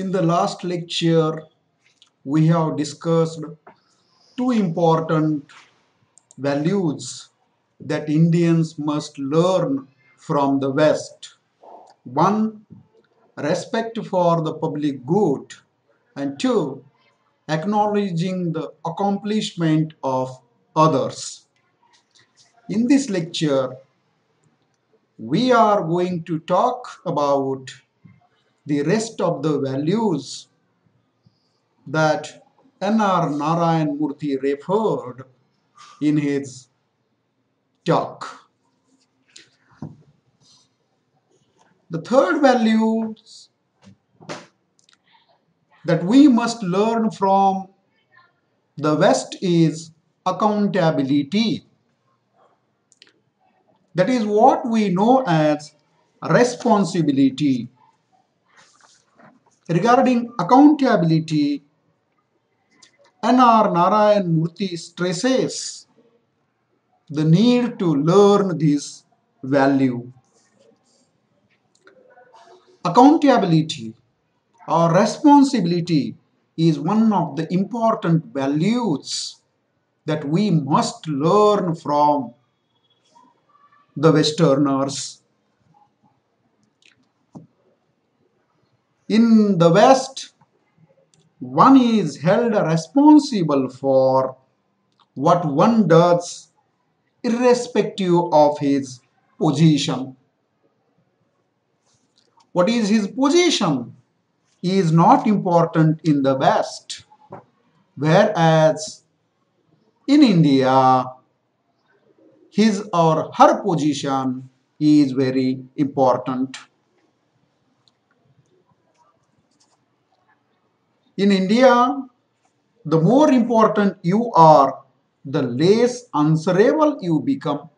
In the last lecture, we have discussed two important values that Indians must learn from the West. One, respect for the public good, and two, acknowledging the accomplishment of others. In this lecture, we are going to talk about the rest of the values that N.R. Narayan Murthy referred in his talk. The third value that we must learn from the West is accountability. That is what we know as responsibility. Regarding accountability, N.R. Narayan Murthy stresses the need to learn this value. Accountability or responsibility is one of the important values that we must learn from the Westerners. In the West, one is held responsible for what one does irrespective of his position. What is his position is not important in the West, whereas in India, his or her position is very important. In India, the more important you are, the less answerable you become.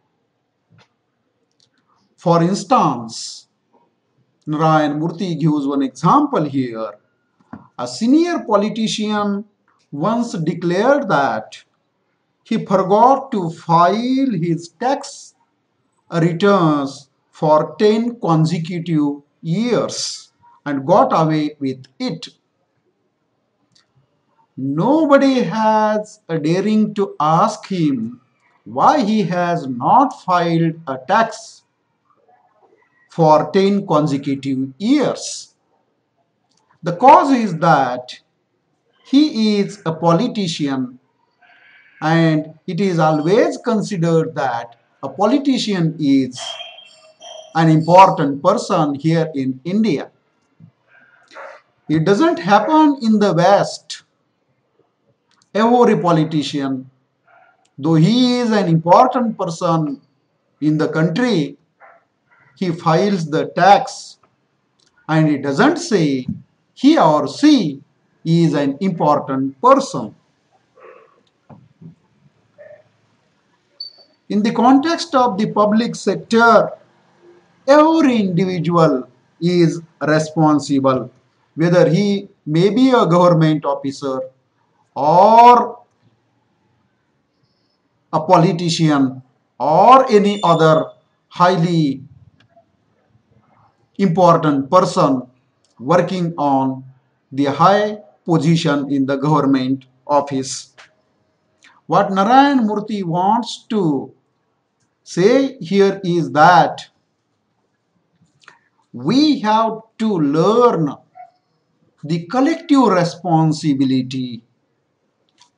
For instance, Narayan Murthy gives one example here. A senior politician once declared that he forgot to file his tax returns for 10 consecutive years and got away with it. Nobody has a daring to ask him why he has not filed a tax for 10 consecutive years. The cause is that he is a politician, and it is always considered that a politician is an important person here in India. It doesn't happen in the West. Every politician, though he is an important person in the country, he files the tax and it doesn't say he or she is an important person. In the context of the public sector, every individual is responsible, whether he may be a government officer or a politician or any other highly important person working on the high position in the government office. What Narayan Murthy wants to say here is that we have to learn the collective responsibility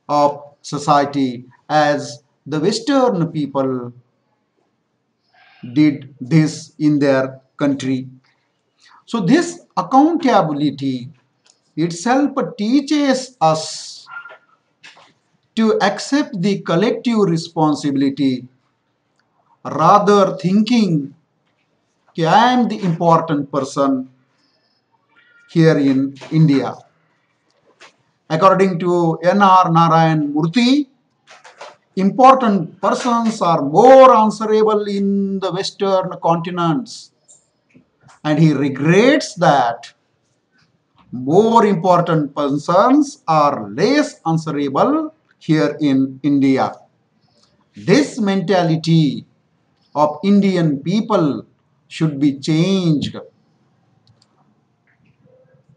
of society as the Western people did this in their country. So this accountability itself teaches us to accept the collective responsibility rather thinking I am the important person here in India. According to N.R. Narayan Murthy, important persons are more answerable in the Western continents, and he regrets that more important persons are less answerable here in India. This mentality of Indian people should be changed.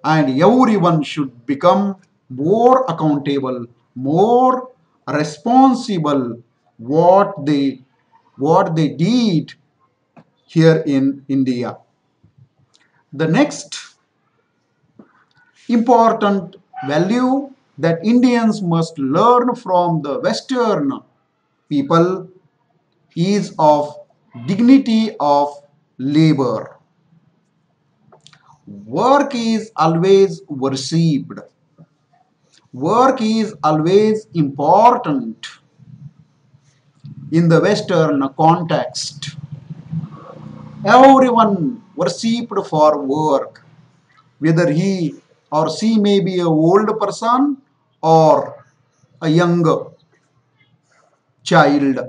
and everyone should become more accountable, more responsible what they did here in India. The next important value that Indians must learn from the Western people is of dignity of labor. Work is always worshipped. Work is always important in the Western context. Everyone worshipped for work, whether he or she may be an old person or a young child.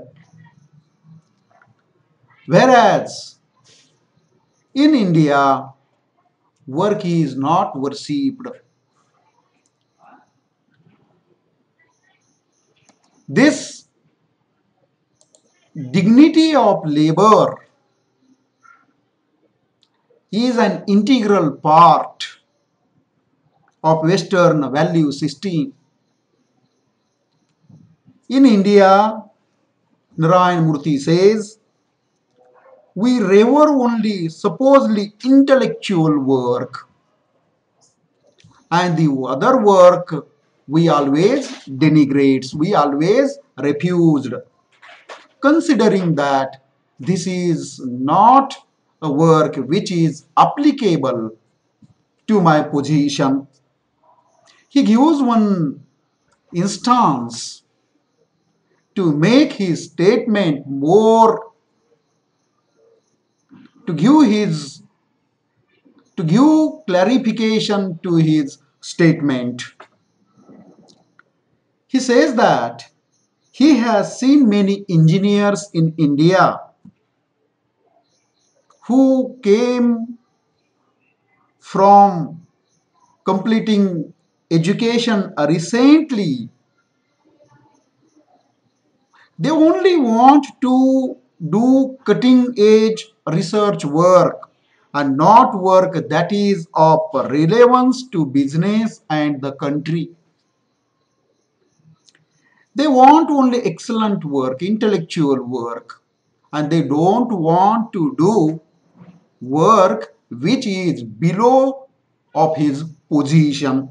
Whereas in India, work is not worshipped. This dignity of labor is an integral part of Western value system. In India, Narayan Murthy says, we revere only supposedly intellectual work, and the other work we always denigrates, we always refused, considering that this is not a work which is applicable to my position. He gives one instance to make his statement more, to give his to give clarification to his statement. He says that he has seen many engineers in India who came from completing education recently. They only want to do cutting edge research work and not work that is of relevance to business and the country. They want only excellent work, intellectual work, and they don't want to do work which is below of his position.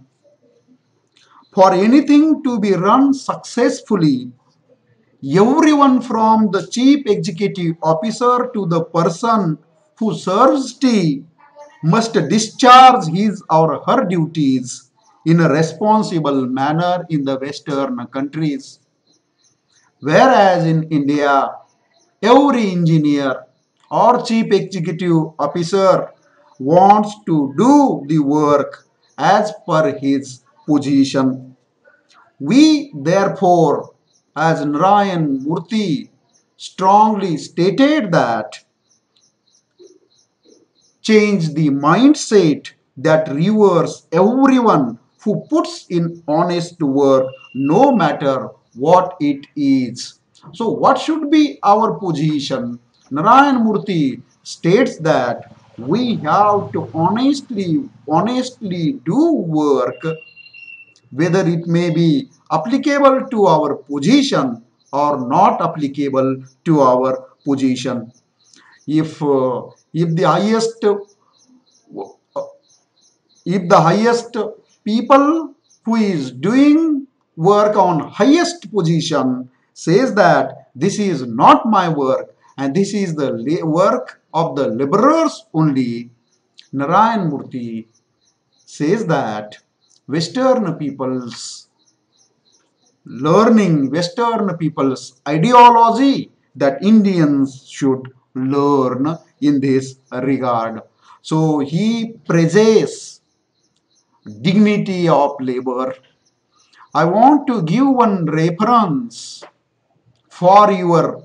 For anything to be run successfully, everyone from the chief executive officer to the person who serves tea must discharge his or her duties in a responsible manner in the Western countries. Whereas in India, every engineer or chief executive officer wants to do the work as per his position. We therefore, as Narayan Murthy strongly stated, that change the mindset that reveres everyone who puts in honest work, no matter what it is. So, what should be our position? Narayan Murthy states that we have to honestly do work, whether it may be applicable to our position or not applicable to our position. If the highest if the highest people who is doing work on highest position says that this is not my work and this is the work of the laborers only, Narayan Murthy says that Western peoples learning, Western people's ideology, that Indians should learn in this regard. So he praises dignity of labor. I want to give one reference for your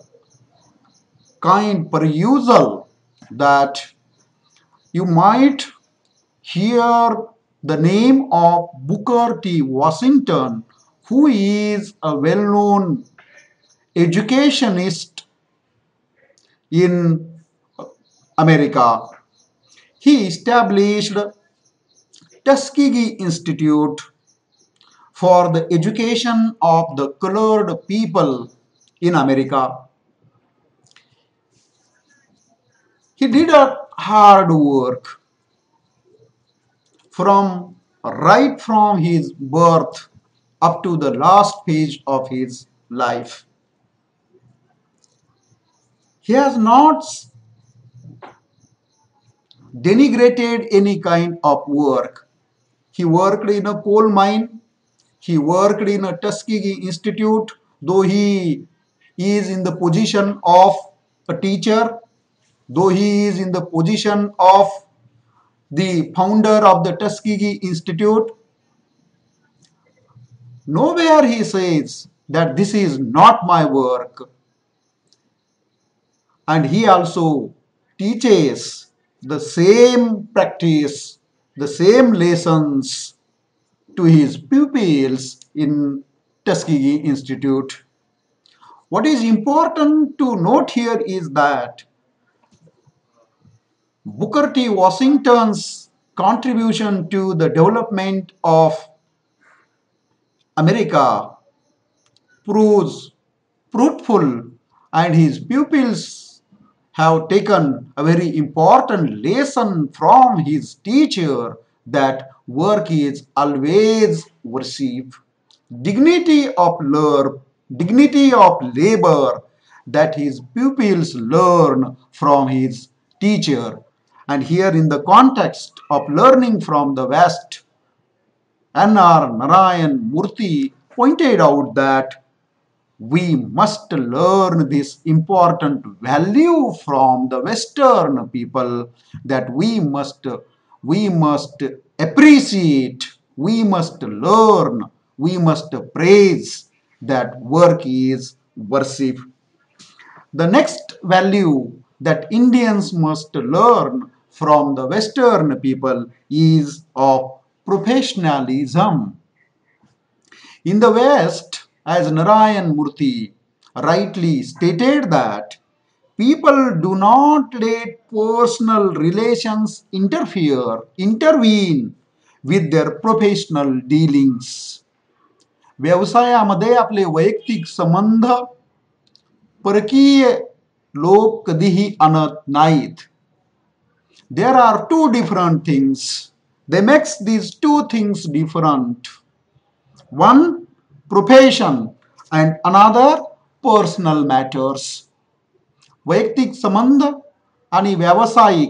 kind perusal, that you might hear the name of Booker T. Washington, who is a well-known educationist in America. He established Tuskegee Institute for the education of the colored people in America. He did a hard work from his birth up to the last page of his life. He has not denigrated any kind of work. He worked in a coal mine. He worked in a Tuskegee Institute, though he is in the position of a teacher, though he is in the position of the founder of the Tuskegee Institute. Nowhere he says that this is not my work. And he also teaches the same practice, the same lessons to his pupils in Tuskegee Institute. What is important to note here is that Booker T. Washington's contribution to the development of America proves fruitful, and his pupils have taken a very important lesson from his teacher that work is always worship. Dignity of labor that his pupils learn from his teacher. And here in the context of learning from the West, N.R. Narayan Murthy pointed out that we must learn this important value from the Western people, that we must appreciate, we must learn, we must praise that work is worship. The next value that Indians must learn from the Western people is of professionalism. In the West, as Narayan Murthy rightly stated, that people do not let personal relations intervene with their professional dealings. व्यवसायामध्ये आपले वैयक्तिक संबंध परकीय लोक कधीही आणत नाहीत. There are two different things. They makes these two things different. One, profession, and another, personal matters. वैयक्तिक संबंध आणि व्यवसाय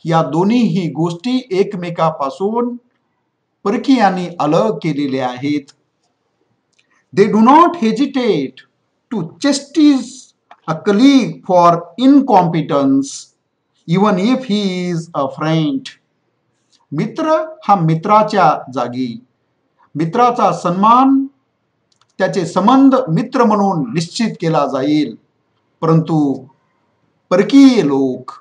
या दोन्हीही गोष्टी एकमेकापासून परकीयांनी अलग केलेल्या आहेत. They do not hesitate to chastise a colleague for incompetence, even if he is a friend. मित्र हा मित्राच्या जागी, मित्राचा सन्मान, त्याचे संबंध मित्र म्हणून निश्चित केला जाईल. परंतु परकीय लोक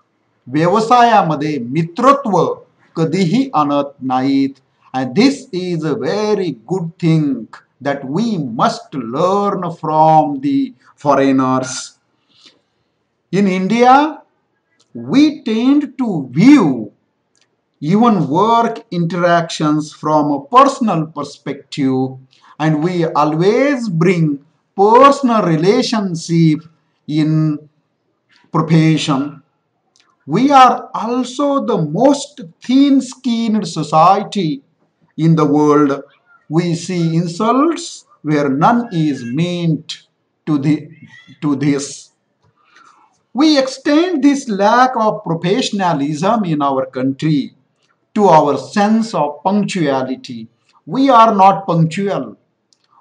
व्यवसायामध्ये मित्रत्व कधीही आणत नाहीत. And this is a very good thing that we must learn from the foreigners. In India, we tend to view even work interactions from a personal perspective, and we always bring personal relationship in profession. We are also the most thin-skinned society in the world. We see insults where none is meant to this. We extend this lack of professionalism in our country to our sense of punctuality. We are not punctual.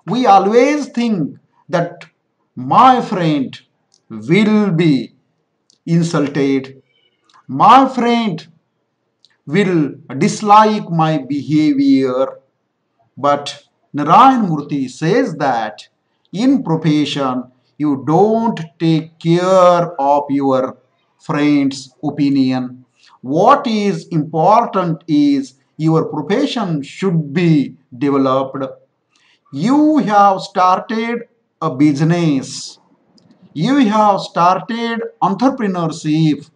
We always think that my friend will be insulted. My friend will dislike my behavior. But Narayan Murthy says that in profession, you don't take care of your friend's opinion. What is important is your profession should be developed. You have started a business, you have started entrepreneurship,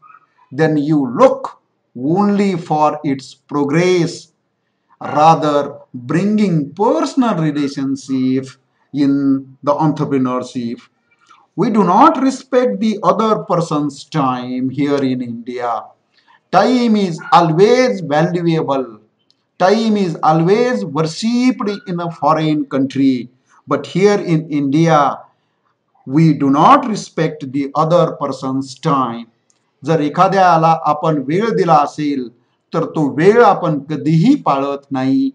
then you look only for its progress, rather bringing personal relationship in the entrepreneurship. We do not respect the other person's time here in India. Time is always valuable. Time is always worshipped in a foreign country. But here in India, we do not respect the other person's time. जर एखाद्याला आपण वेळ दिला असेल तर तो वेळ आपण कधीही पाळत नाही.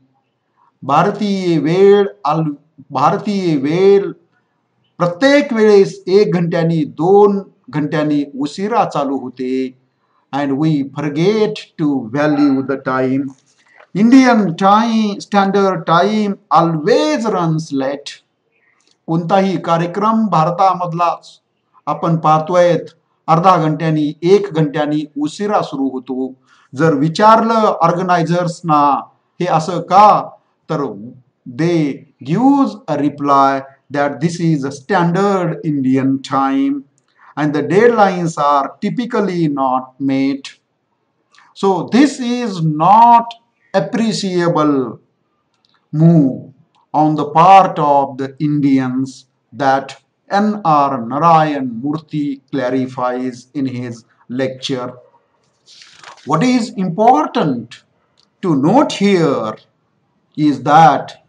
भारतीय वेळ भारतीय वेळ प्रत्येक वेळेस 1 घंट्यानी 2 घंट्यानी उशिरा चालू होते. And we forget to value the time. Indian time standard time always runs late. कोणताही कार्यक्रम भारतामधला आपण पाहतोय अर्धा घंट्यानी 1 घंट्यानी उशिरा सुरू होतो. जर विचारलं ऑर्गनायझर्सना हे असं का, तर they gives a reply that this is a standard Indian time and the deadlines are typically not met. So this is not appreciable move on the part of the Indians that N.R. Narayan Murthy clarifies in his lecture. What is important to note here is that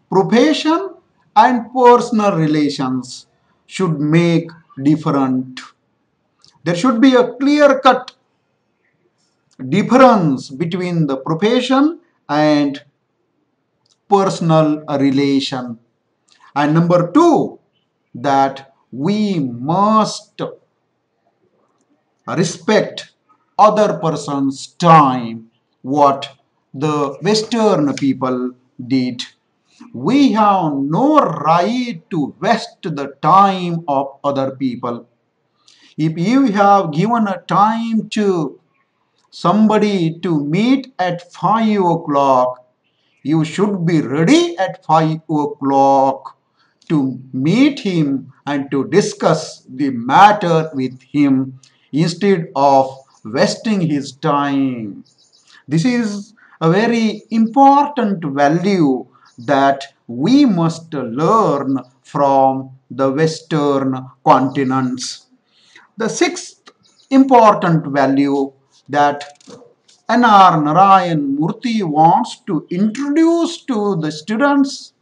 profession and personal relations should make different. There should be a clear-cut difference between the profession and personal relation. And number two, that we must respect other person's time, what the Western people did. We have no right to waste the time of other people. If you have given a time to somebody to meet at 5 o'clock, you should be ready at 5 o'clock to meet him and to discuss the matter with him instead of wasting his time. This is a very important value that we must learn from the Western continents. The sixth important value that N.R. Narayan Murthy wants to introduce to the students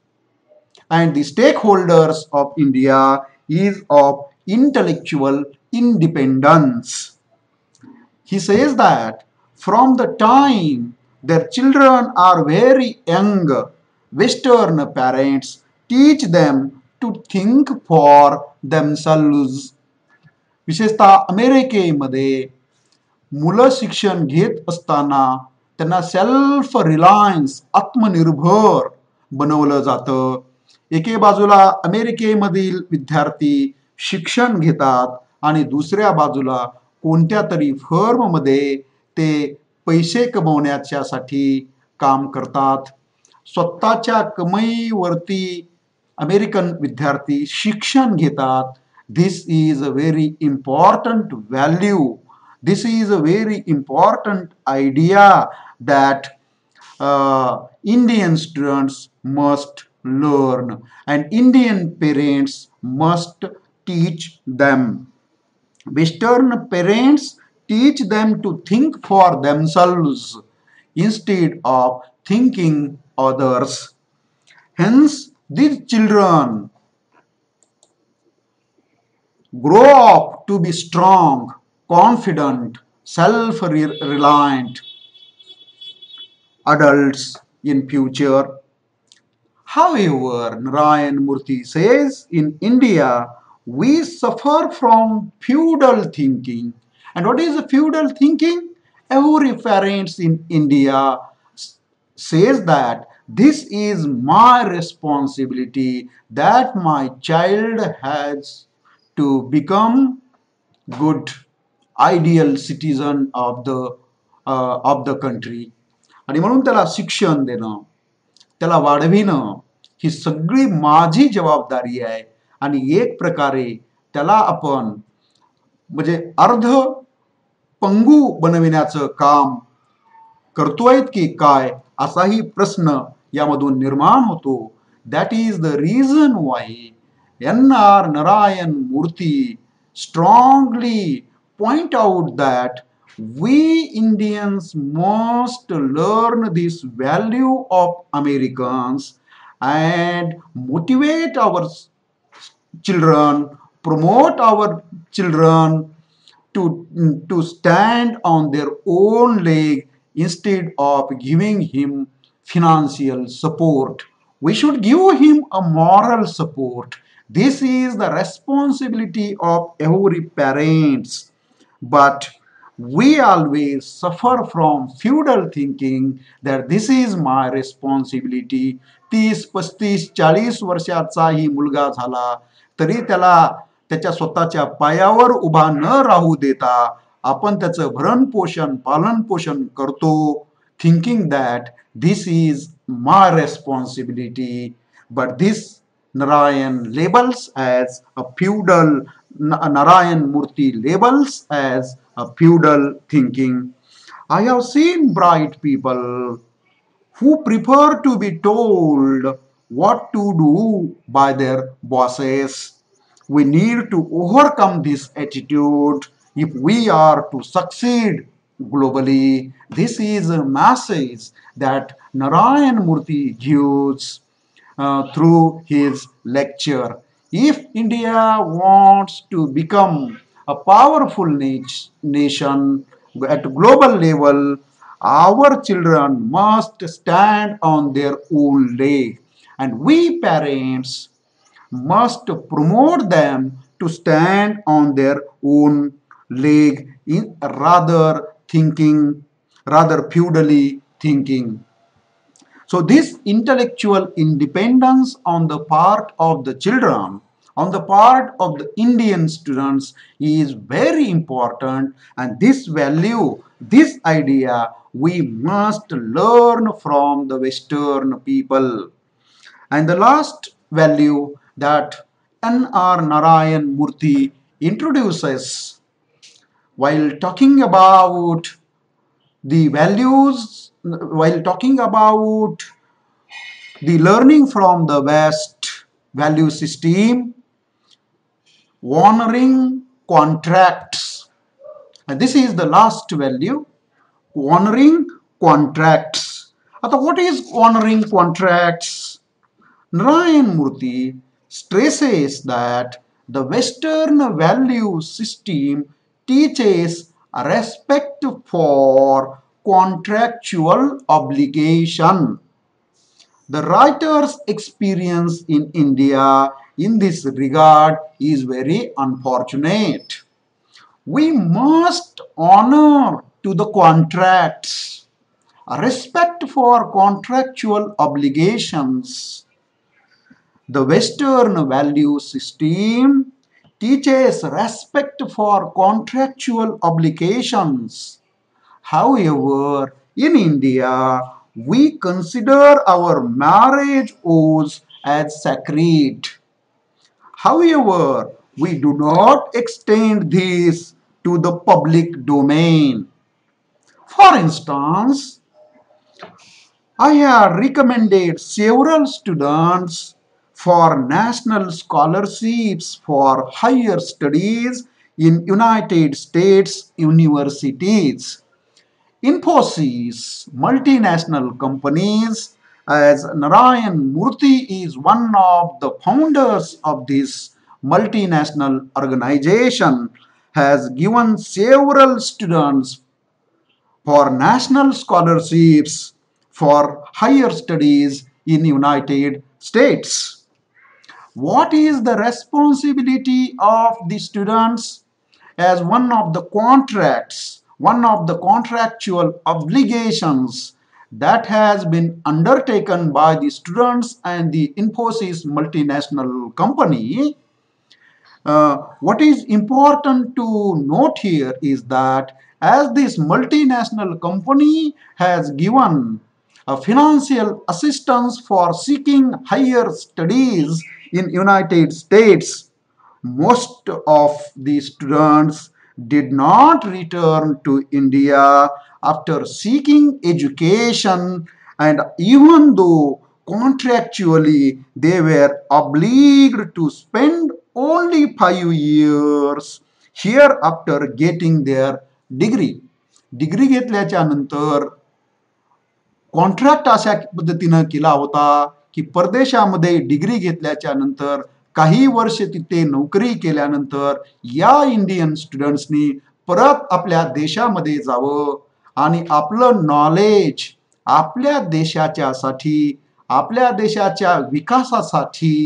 and the stakeholders of India is of intellectual independence. He says that from the time their children are very young, Western parents teach them to think for themselves. विशेषतः अमेरिकेमध्ये मुलं शिक्षण घेत असताना त्यांना self Reliance आत्मनिर्भर बनवलं जातं. एके बाजूला अमेरिकेमधील विद्यार्थी शिक्षण घेतात आणि दुसऱ्या बाजूला कोणत्या तरी फर्ममध्ये ते पैसे कमवण्याच्यासाठी काम करतात. स्वतःच्या कमाईवरती अमेरिकन विद्यार्थी शिक्षण घेतात. This is a very important value. This is a very important idea that Indian students must learn and Indian parents must teach them. Western parents teach them to think for themselves instead of thinking others. Hence, these children grow up to be strong, confident, self-reliant adults in future. However, Narayan Murthy says in India, we suffer from feudal thinking. And what is feudal thinking? Every parent in India says that this is my responsibility, that my child has to become good, ideal citizen of the country. आणि म्हणून त्याला शिक्षण देणं, त्याला वाढविणं ही सगळी माझी जबाबदारी आहे. आणि एक प्रकारे त्याला आपण म्हणजे अर्ध पंगू बनविण्याचं काम करतोय की काय असाही प्रश्न यामधून निर्माण होतो. That is the reason why NR. Narayan मूर्ती strongly point out that we Indians must learn this value of Americans and motivate our children, promote our children to stand on their own leg instead of giving him financial support. We should give him a moral support. This is the responsibility of every parents. But we always suffer from feudal thinking that this is my responsibility. 30, 35, 40 वर्षाचाही मुलगा झाला तरी त्याला त्याच्या स्वतःच्या पायावर उभा न राहू देता आपण त्याचं भरण पोषण पालन पोषण करतो, thinking that this is my responsibility. But this Narayan labels as a feudal, Narayan Murthy labels as a feudal thinking. I have seen bright people who prefer to be told what to do by their bosses. We need to overcome this attitude if we are to succeed globally. This is a message that Narayan Murthy gives through his lecture. If India wants to become a powerful nation at global level, our children must stand on their own leg, and we parents must promote them to stand on their own leg in rather feudally thinking. So this intellectual independence on the part of the children, on the part of the Indian students is very important, and this value, this idea we must learn from the Western people. And the last value that N.R. Narayan Murthy introduces while talking about the values, while talking about the learning from the West value system, honoring contracts. And this is the last value, honoring contracts. What is honoring contracts? Narayan Murthy stresses that the Western value system teaches a respect for contractual obligation. The writer's experience in India in this regard is very unfortunate. We must honor to the contracts, respect for contractual obligations. The Western value system teaches respect for contractual obligations. However, in India, we consider our marriage oaths as sacred. However, we do not extend this to the public domain. For instance, I have recommended several students for national scholarships for higher studies in United States universities. Infosys, multinational companies, as Narayan Murthy is one of the founders of this multinational organization, has given several students for national scholarships for higher studies in United States. What is the responsibility of the students as one of the contractual obligations that has been undertaken by the students and the Infosys multinational company? What is important to note here is that as this multinational company has given financial assistance for seeking higher studies in United States, most of the students did not return to India after seeking education, and even though contractually they were obliged to spend only 5 years here after getting their degree. Degree घेतल्याच्या नंतर contract अशा पद्धतीनं केला होता की परदेशामध्ये degree घेतल्याच्या नंतर काही वर्ष तिथे नोकरी केल्यानंतर या इंडियन स्टुडंट्सनी परत आपल्या देशामध्ये जावं आणि आपलं नॉलेज आपल्या देशाच्यासाठी आपल्या देशाच्या विकासासाठी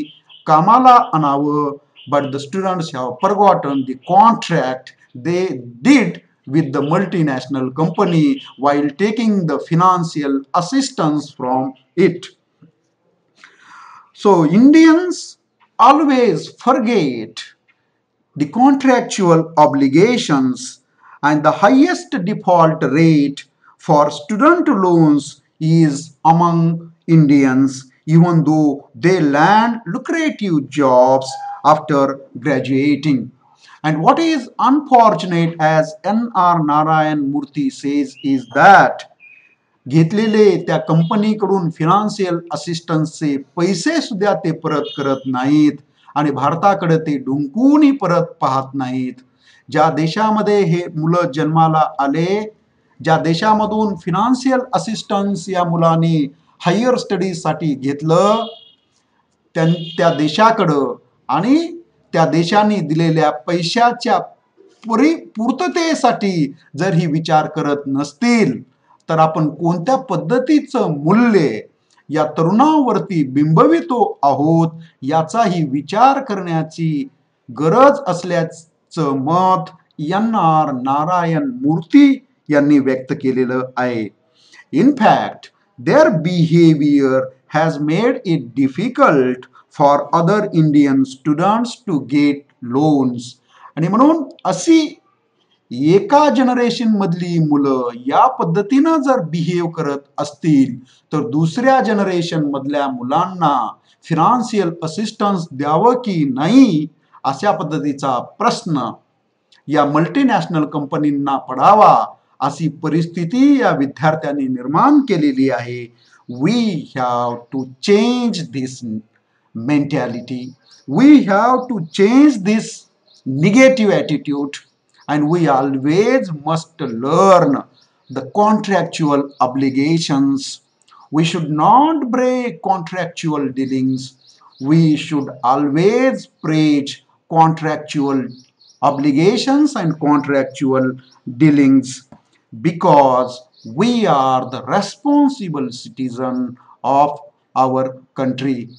कामाला आणावं. But the students have forgotten the contract they did with the multinational company while taking the financial assistance from it. So Indians always forget the contractual obligations, and the highest default rate for student loans is among Indians, even though they land lucrative jobs after graduating. And what is unfortunate, as N.R. Narayan Murthy says, is that घेतलेले त्या कंपनीकडून financial असिस्टन्सचे पैसे सुद्धा ते परत करत नाहीत आणि भारताकडे ते डुंकूनही परत पाहत नाहीत. ज्या देशामध्ये हे मुलं जन्माला आले, ज्या देशामधून फिनान्शियल असिस्टन्स या मुलांनी हायर स्टडीजसाठी घेतलं, त्या देशाकडं आणि त्या देशाने दिलेल्या पैशाच्या पूर्ततेसाठी जर ही विचार करत नसतील तर आपण कोणत्या पद्धतीचं मूल्य या तरुणावरती बिंबवितो आहोत याचाही विचार करण्याची गरज असल्याचं मत N.R. नारायण मूर्ती यांनी व्यक्त केलेलं आहे. In fact, their behavior has made it difficult for other Indian students to get loans. आणि म्हणून अशी एका जनरेशन मधली मुलं या पद्धतीनं जर बिहेव करत असतील तर दुसऱ्या जनरेशन मधल्या मुलांना फिनान्शियल असिस्टन्स द्यावं की नाही अशा पद्धतीचा प्रश्न या मल्टीनॅशनल कंपनींना पडावा अशी परिस्थिती या विद्यार्थ्यांनी निर्माण केलेली आहे. We have to change this mentality. We have to change this negative attitude, and we always must learn the contractual obligations. We should not break contractual dealings. We should always preach contractual obligations and contractual dealings because we are the responsible citizen of our country.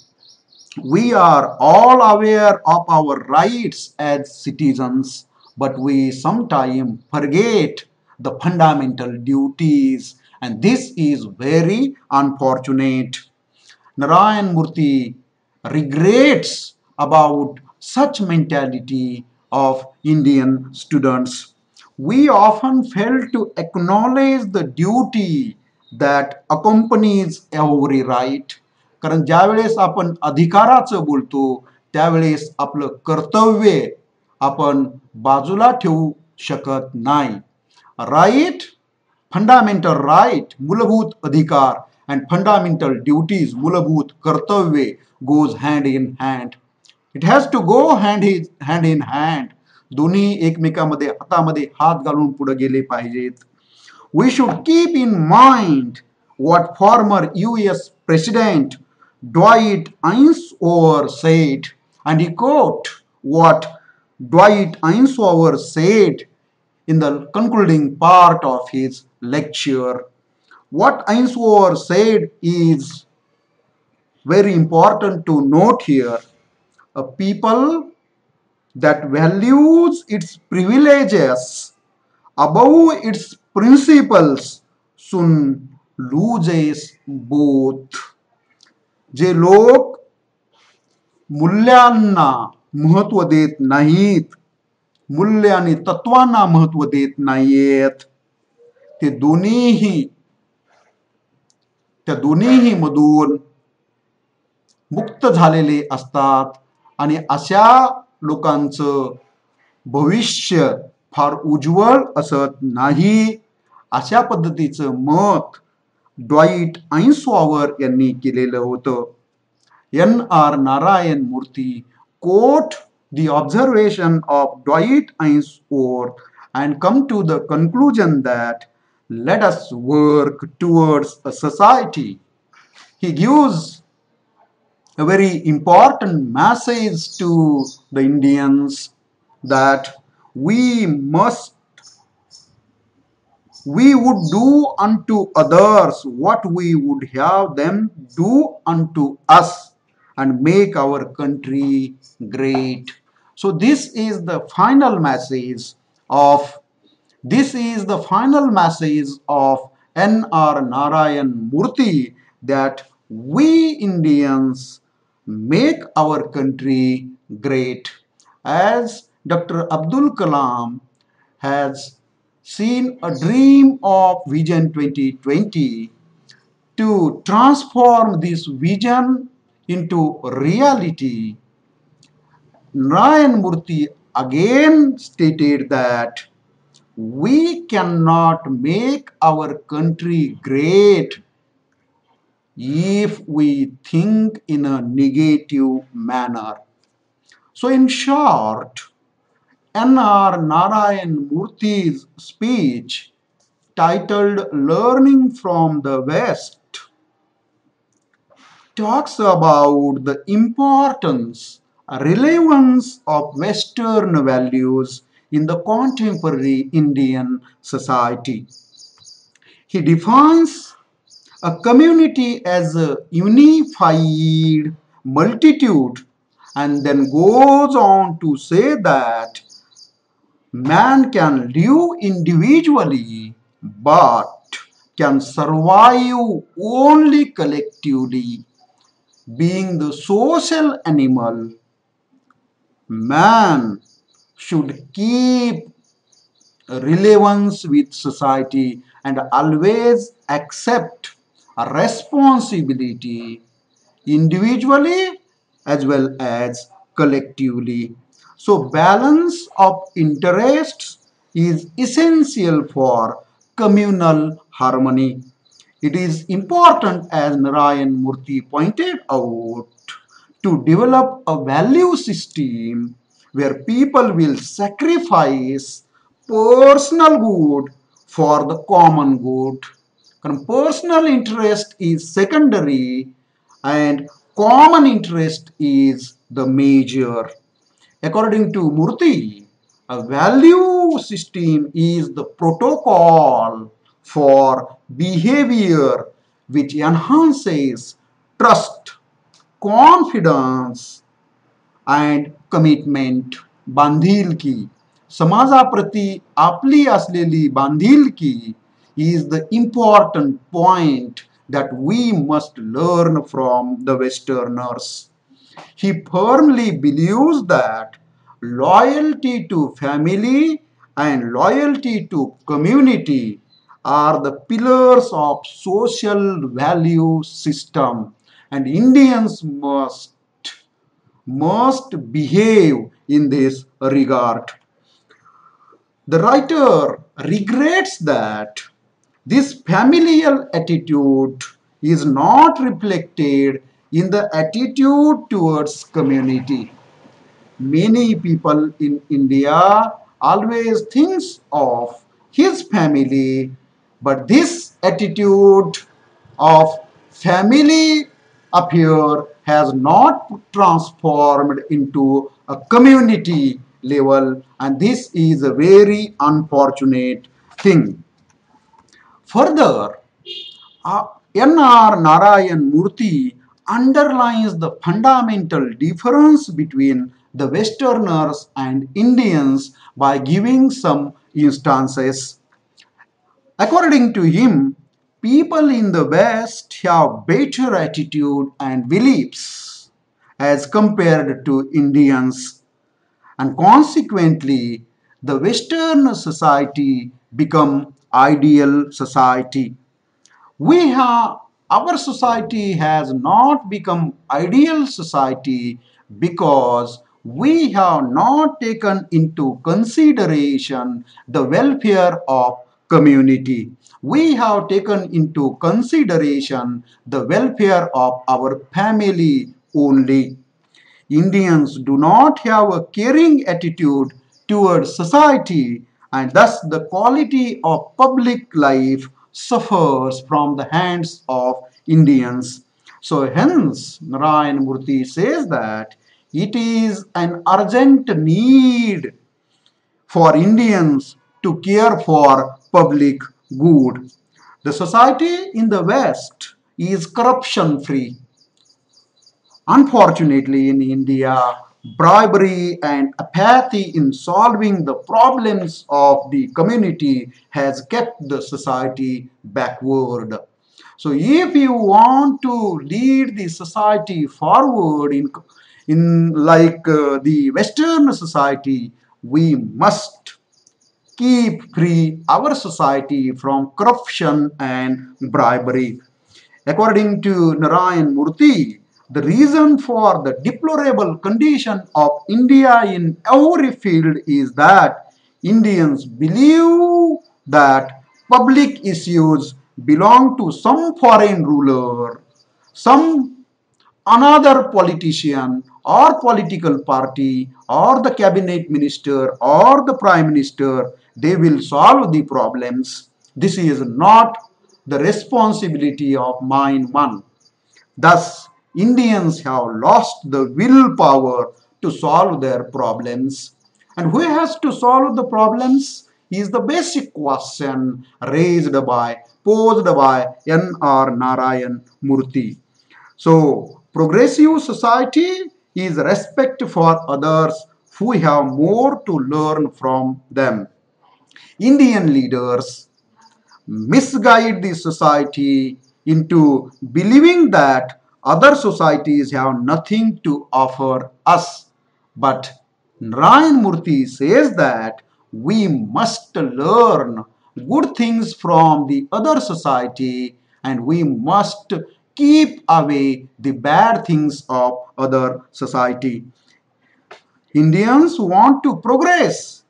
We are all aware of our rights as citizens, but we sometimes forget the fundamental duties, and this is very unfortunate. Narayan Murthy regrets about such mentality of Indian students. We often fail to acknowledge the duty that accompanies every right. कारण ज्यावेळेस आपण अधिकाराचं बोलतो त्यावेळेस आपलं कर्तव्य आपण बाजूला ठेवू शकत नाही. राईट, फंडामेंटल राईट मूलभूत अधिकार and fundamental duties मूलभूत कर्तव्य goes hand in hand. It has to go hand in hand. दोन्ही एकमेकांमध्ये हातामध्ये हात घालून पुढे गेले पाहिजेत. We should keep in mind what former US President Dwight Eisenhower said, and he quote what Dwight Eisenhower said in the concluding part of his lecture. What Eisenhower said is very important to note here. A people that values its privileges above its principles soon loses both. जे लोक मूल्यांना महत्व देत नाहीत, मूल्य आणि तत्वांना महत्व देत नाहीत, ते दोन्हीही मधून मुक्त झालेले असतात आणि अशा लोकांचं भविष्य फार उज्ज्वल असत नाही, अशा पद्धतीचं मत ड्वाईट आईन्सवावर यांनी केलेलं होतं. N.R. Narayan Murthy quote the observation of Dwight Eisenhower and come to the conclusion that let us work towards a society. He gives a very important message to the Indians that we must we would do unto others what we would have them do unto us and make our country great. So of this is the final message of N.R. Narayan Murthy, that we Indians make our country great. As Dr. Abdul Kalam has seen a dream of Vision 2020, to transform this vision into reality, Narayan Murthy again stated that we cannot make our country great if we think in a negative manner. So, in short, N.R. Narayan Murthy's speech titled Learning from the West talks about the importance, relevance of Western values in the contemporary Indian society. He defines a community as a unified multitude and then goes on to say that man can live individually but can survive only collectively. Being the social animal, man should keep relevance with society and always accept a responsibility individually as well as collectively. So, balance of interests is essential for communal harmony. It is important, as Narayan Murthy pointed out, to develop a value system where people will sacrifice personal good for the common good. Personal interest is secondary and common interest is the major. According to Murthy, a value system is the protocol for behavior which enhances trust, confidence, and commitment. बांधिलकी, समाजाप्रती आपली असलेली बांधिलकी is the important point that we must learn from the Westerners. He firmly believes that loyalty to family and loyalty to community are the pillars of social value system, and Indians must behave in this regard. The writer regrets that this familial attitude is not reflected in the attitude towards community. Many people in India always thinks of his family, but this attitude of family up here has not transformed into a community level, and this is a very unfortunate thing. Further, N.R. Narayan Murthy underlines the fundamental difference between the Westerners and Indians by giving some instances. According to him, people in the West have better attitude and beliefs as compared to Indians, and consequently, the Western society become ideal society. We have Our society has not become ideal society because We have not taken into consideration the welfare of community. We have taken into consideration the welfare of our family only. Indians do not have a caring attitude towards society, and thus the quality of public life suffers from the hands of Indians. So, hence, Narayan Murthy says that it is an urgent need for Indians to care for public good. The society in the West is corruption free. Unfortunately, in India, bribery and apathy in solving the problems of the community has kept the society backward. So, if you want to lead the society forward in the Western society, we must keep free our society from corruption and bribery. According to Narayan Murthy, the reason for the deplorable condition of India in every field is that Indians believe that public issues belong to some foreign ruler, some another politician or political party or the cabinet minister or the prime minister. They will solve the problems. This is not the responsibility of mine one. Thus, Indians have lost the willpower to solve their problems. And who has to solve the problems is the basic question posed by N.R. Narayan Murthy. So, progressive society is respect for others who have more to learn from them. Indian leaders misguide the society into believing that other societies have nothing to offer us. But Narayan Murthy says that we must learn good things from the other society and we must keep away the bad things of other society. Indians want to progress.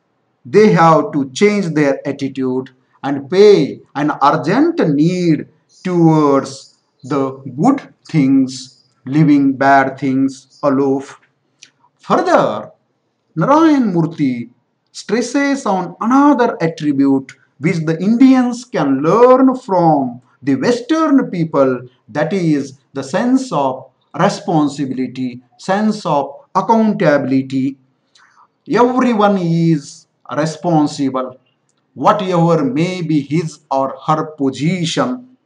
They have to change their attitude and pay an urgent need towards the good things, leaving bad things aloof. Further, Narayan Murthy stresses on another attribute which the Indians can learn from the Western people, that is the sense of responsibility, sense of accountability. Everyone is responsible, whatever may be his or her position.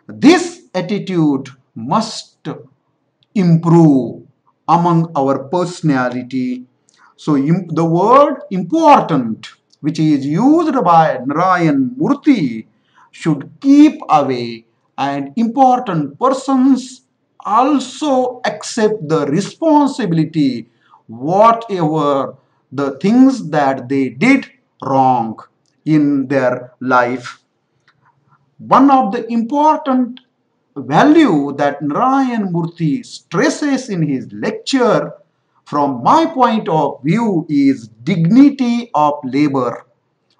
This attitude must improve among our personality. So, the word important, which is used by Narayan Murthy, should keep away, and important persons also accept the responsibility, whatever the things that they did wrong in their life. One of the important value that Narayan Murthy stresses in his lecture from my point of view is dignity of labor.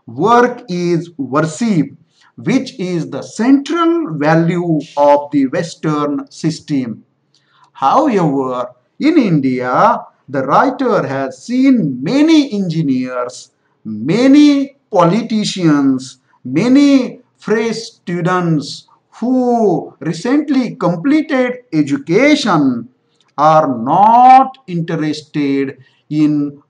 Work is worship, which is the central value of the Western system. However, in India, the writer has seen many engineers, many politicians, many fresh students who recently completed education are not interested to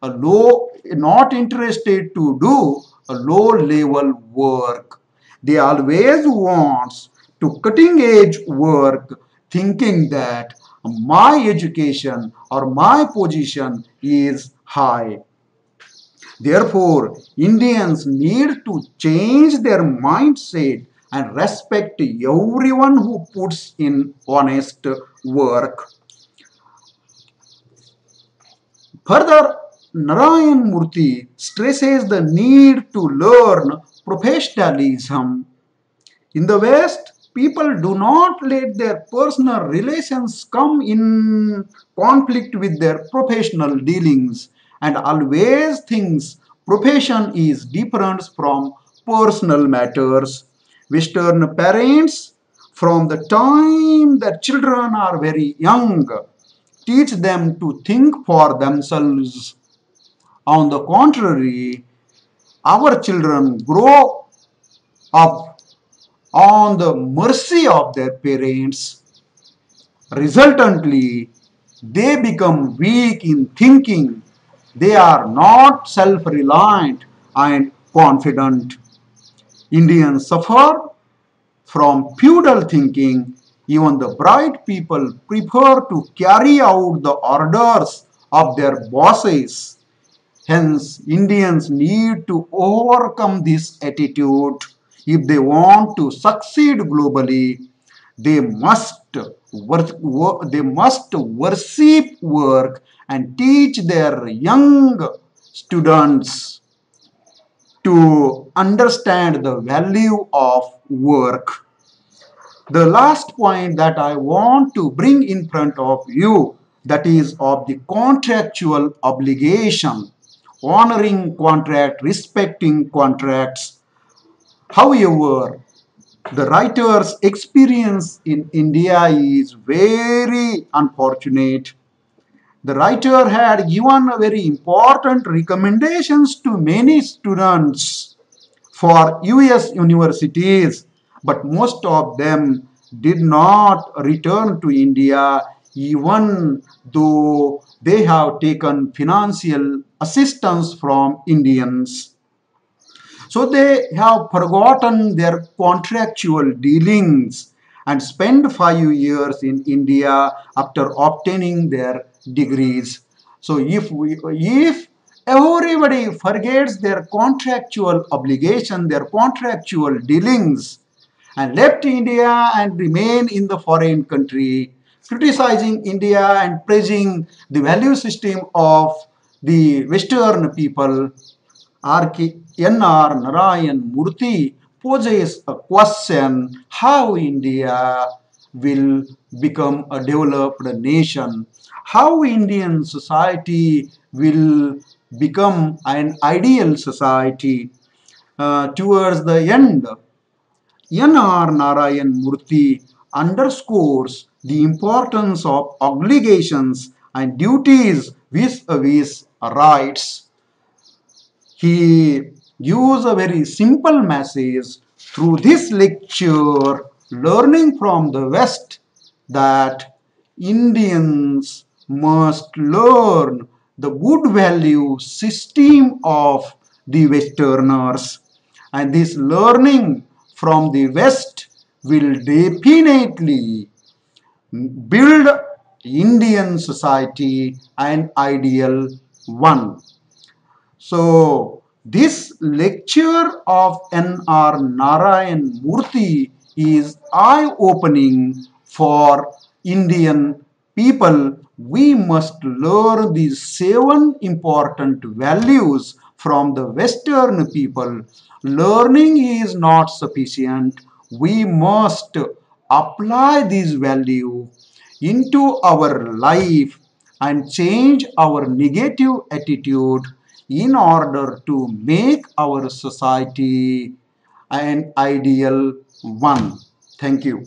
do a low level work. They always want to cutting edge work, thinking that my education or my position is high. Therefore, Indians need to change their mindset and respect everyone who puts in honest work. Further, Narayan Murthy stresses the need to learn professionalism. In the West, People do not let their personal relations come in conflict with their professional dealings and always thinks profession is different from personal matters. Western parents, from the time their children are very young, teach them to think for themselves. On the contrary, our children grow up on the mercy of their parents. Resultantly, they become weak in thinking. They are not self reliant and confident. Indians suffer from feudal thinking. Even the bright people prefer to carry out the orders of their bosses. Hence, Indians need to overcome this attitude. If they want to succeed globally, they must they must worship work and teach their young students to understand the value of work. The last point that I want to bring in front of you, that is of the contractual obligation, honoring contract, respecting contracts. However, the writer's experience in India is very unfortunate. The writer had given very important recommendations to many students for US universities, but most of them did not return to India even though they have taken financial assistance from Indians. So they have forgotten their contractual dealings and spent 5 years in India after obtaining their degrees. So if everybody forgets their contractual obligation, their contractual dealings, and left India and remain in the foreign country, criticizing India and praising the value system of the Western people, N.R. Narayan Murthy poses a question how India will become a developed nation, how Indian society will become an ideal society. Towards the end, N.R. Narayan Murthy underscores the importance of obligations and duties vis-a-vis rights. He used a very simple message through this lecture, learning from the West that Indians must learn the good value system of the Westerners. And this learning from the West will definitely build Indian society an ideal one. So, this lecture of N.R. Narayan Murthy is eye-opening for Indian people. We must learn these 7 important values from the Western people. Learning is not sufficient. We must apply these values into our life and change our negative attitude in order to make our society an ideal one. Thank you.